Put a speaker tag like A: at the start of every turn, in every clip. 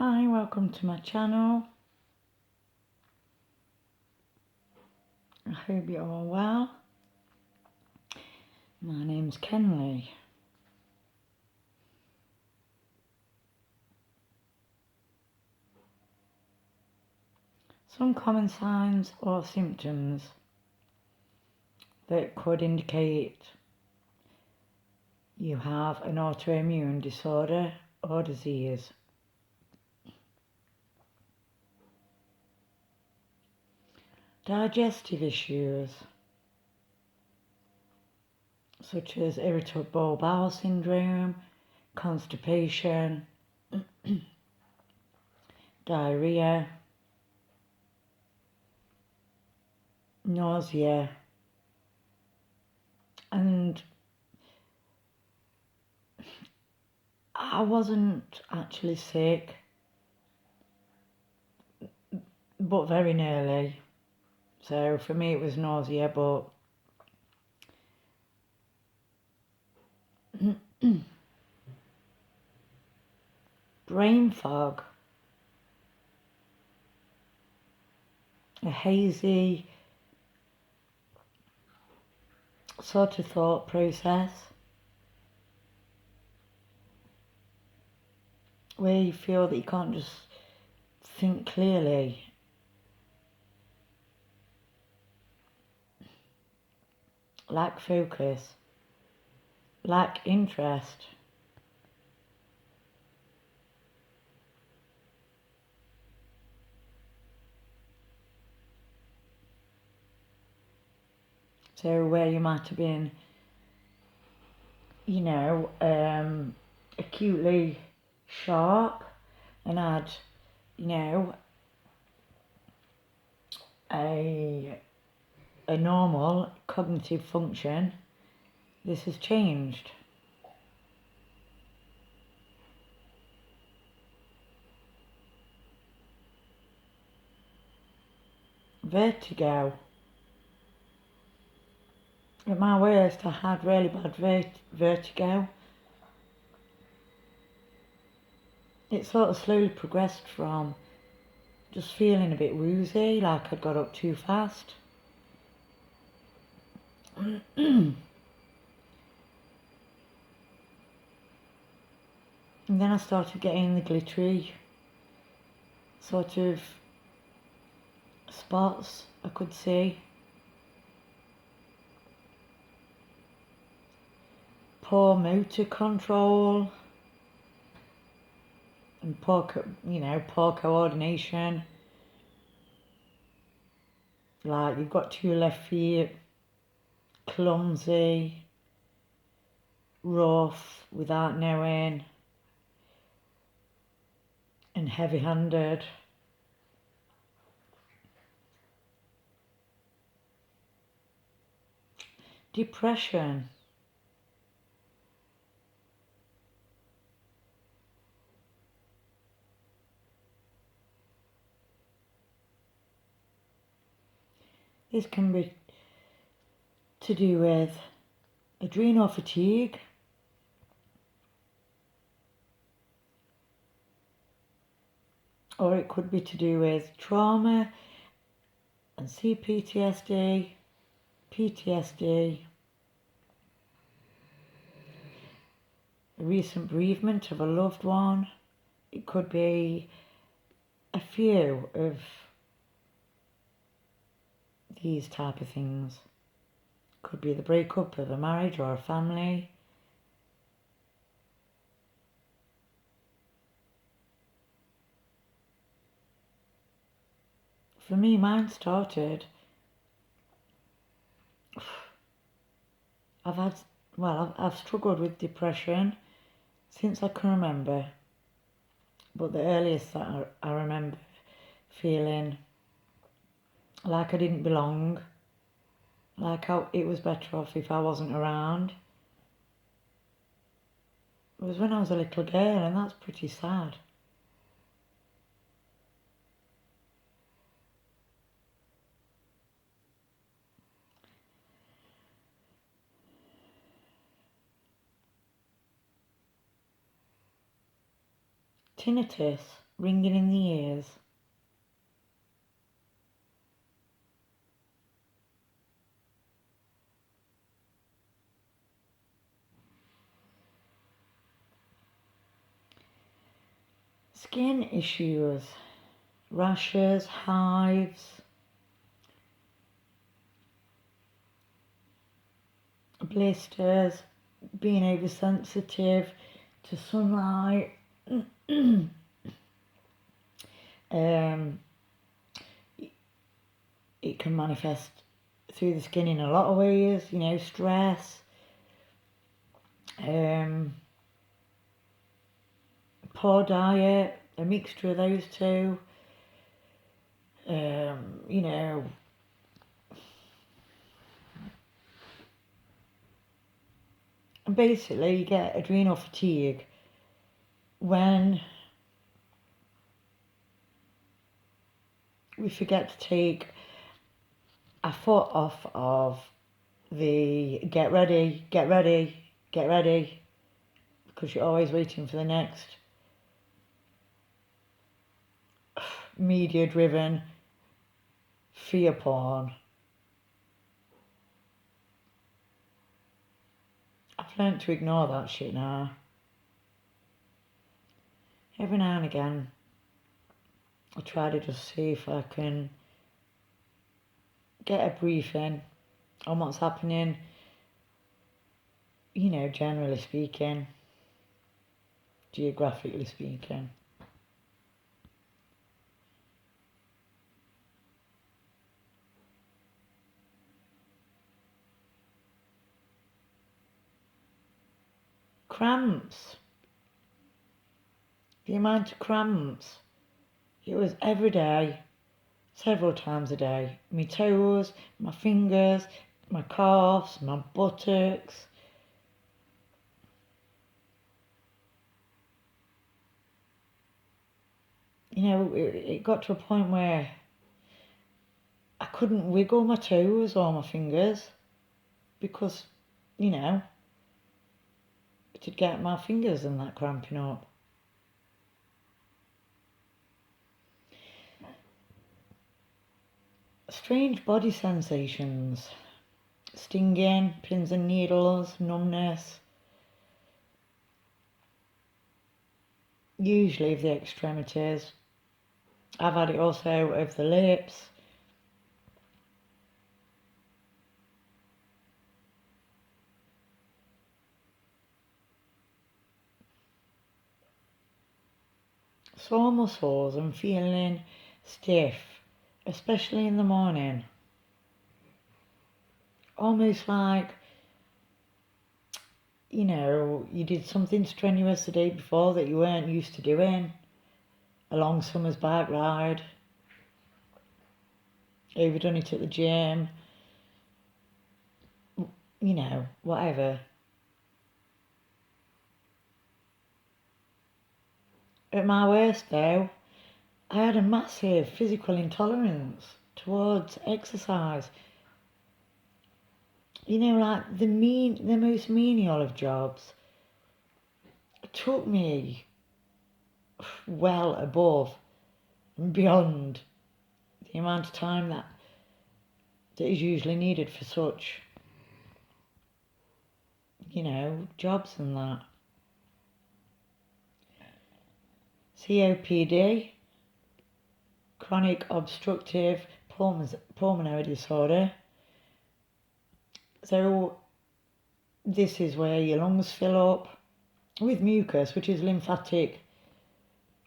A: Hi, welcome to my channel. I hope you're all well. My name's Kenley. Some common signs or symptoms that could indicate you have an autoimmune disorder or disease. Digestive issues such as irritable bowel syndrome, constipation, diarrhea, nausea, and I wasn't actually sick, but very nearly. So for me it was nausea, but brain fog, a hazy sort of thought process where you feel that you can't just think clearly. Lack focus, lack interest. So where you might have been, acutely sharp and had, a normal cognitive function, this has changed. Vertigo. At my worst, I had really bad vertigo. It sort of slowly progressed from just feeling a bit woozy, like I'd got up too fast. And then I started getting the glittery sort of spots I could see. Poor motor control and poor coordination. Like you've got two left feet, clumsy, rough without knowing, and heavy-handed. Depression. This can be to do with adrenal fatigue, or it could be to do with trauma and CPTSD, PTSD, a recent bereavement of a loved one. It could be a few of these type of things. Could be the breakup of a marriage or a family. For me, mine started, I've struggled with depression since I can remember, but the earliest that I remember feeling like I didn't belong, like it was better off if I wasn't around, it was when I was a little girl, and that's pretty sad. Tinnitus, ringing in the ears. Skin issues, rashes, hives, blisters, being oversensitive to sunlight. It can manifest through the skin in a lot of ways, you know, stress, poor diet, a mixture of those two, you know, and basically you get adrenal fatigue when we forget to take our foot off of the get ready, because you're always waiting for the next media driven fear porn. I've learned to ignore that shit now. Every now and again I try to just see if I can get a briefing on what's happening, you know, generally speaking, geographically speaking. Cramps. The amount of cramps. It was every day, several times a day. My toes, my fingers, my calves, my buttocks. You know, it got to a point where I couldn't wiggle my toes or my fingers because, you know, it'd get my fingers and that cramping up. Strange body sensations, stinging, pins and needles, numbness, usually of the extremities. I've had it also of the lips. Sore muscles and feeling stiff, especially in the morning. Almost like, you know, you did something strenuous the day before that you weren't used to doing. A long summer's bike ride. Overdone it at the gym. You know, whatever. At my worst though, I had a massive physical intolerance towards exercise. You know, like the most menial of jobs took me well above and beyond the amount of time that is usually needed for such, you know, jobs and that. COPD, chronic obstructive pulmonary disorder. So this is where your lungs fill up with mucus, which is lymphatic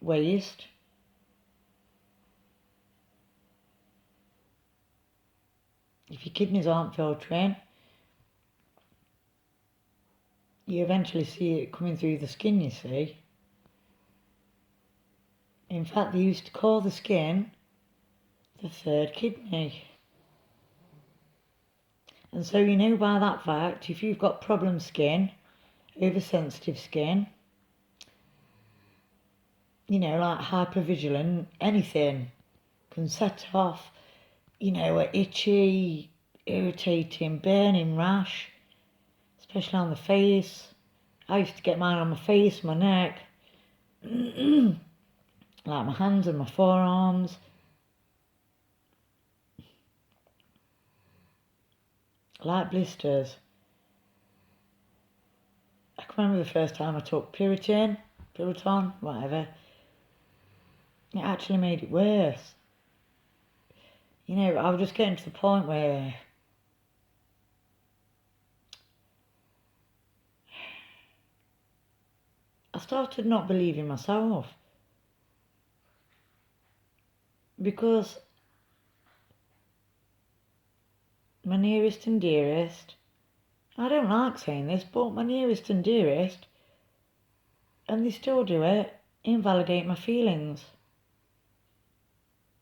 A: waste. If your kidneys aren't filtering, you eventually see it coming through the skin, you see. In fact, they used to call the skin the third kidney. And so you know by that fact, if you've got problem skin, oversensitive skin, you know, like hypervigilant, anything can set off, you know, a itchy, irritating, burning rash, especially on the face. I used to get mine on my face, my neck. like my hands and my forearms. Like blisters. I can remember the first time I took Puriton, whatever. It actually made it worse. You know, I was just getting to the point where I started not believing myself. Because my nearest and dearest, I don't like saying this, but my nearest and dearest, and they still do it, invalidate my feelings.